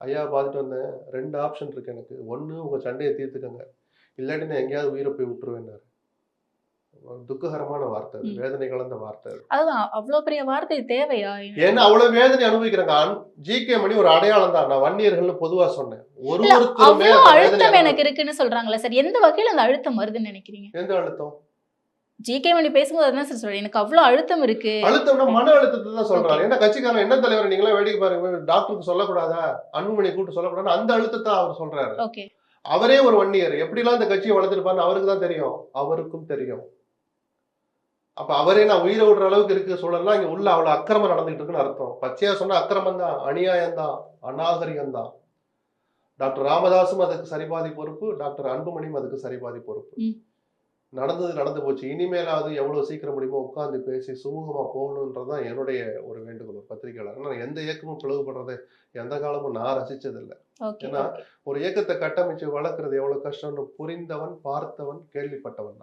ஐயா பார்த்துட்டு வந்தேன். 2 ஆப்ஷன் இருக்கு எனக்கு. ஒண்ணு உங்க சண்டைய தீர்த்துக்கங்க. இல்லாட்டி நான் எங்கேயாவது உயிர போய் விட்டுருவேன்னாரு. ஒரு துக்ககரமான வார்த்தை அது. ம். வேதனை கலந்த வார்த்தை அது. அதுதான் அவ்ளோ பெரிய வார்த்தை தேவையா? ஏன்னா அவ்வளவு வேதனை அனுபவிக்கிறாங்க. ஜி.கே. மணி ஒரு அடையாளம் தான். நான் வன்னியர்கள்னு பொதுவா சொன்னேன். இல்ல ஒருத்தருமே அவ்ளோ அந்த வேதனை அழுத்தம் எனக்கு இருக்குன்னு சொல்றாங்கல்ல சார். எந்த வகையில அந்த அழுத்தம் வருதுன்னு நினைக்கிறீங்க? எந்த அழுத்தம்? ஜி.கே. மணி பேசும்போது அதான் சார் சொல்றேன். எனக்கு அவ்ளோ அழுத்தம் இருக்கு. அழுத்தம்னா மன அழுத்தத்த தான் ஓகே. சொல்றாரு. என்ன கட்சிக்காரன் என்ன தலைவர் நீங்கலாம் வேடிக்கை பாருங்க. டாக்டருக்கு சொல்லக்கூடாதா? அன்புமணிய கூப்பிட்டு சொல்லக்கூடாதுன்னு அந்த அழுத்தத்த அவர் சொல்றாரு. ஓகே. அவரே ஒரு வன்னியர். எப்படிலாம் இந்த கட்சிய வளர்த்திருப்பாருன்னு அவருக்கு தான் தெரியும். அவருக்கும் தெரியும். அப்ப அவரே நான் உயிரை விடுற அளவுக்கு இருக்க சூழல்னா இங்க உள்ள அவ்வளவு அக்கிரமம் நடந்துகிட்டு இருக்குன்னு அர்த்தம். பச்சையா சொன்னா அக்கிரமம் தான், அநியாயம் தான், அநாகரிகம் தான். டாக்டர் ராமதாஸும் அதுக்கு சரிபாதி பொறுப்பு, டாக்டர் அன்புமணியும் அதுக்கு சரிபாதி பொறுப்பு. ம். நடந்தது நடந்து போச்சு. இனிமேலாவது எவ்வளவு சீக்கிரம் முடியுமோ உட்கார்ந்து பேசி சுமூகமா போகணுன்றதுதான் என்னுடைய ஒரு வேண்டுகோள் ஒரு பத்திரிகையாளர். ஆனா எந்த இயக்கமும் பிளவுபடுறதை எந்த காலமும் நான் ரசிச்சதில்ல. ஓகே. ஏன்னா ஓகே. ஒரு இயக்கத்தை கட்டமைச்சு வளர்க்கறது எவ்வளவு கஷ்டம்னு புரிந்தவன், பார்த்தவன், கேள்விப்பட்டவன் தான்.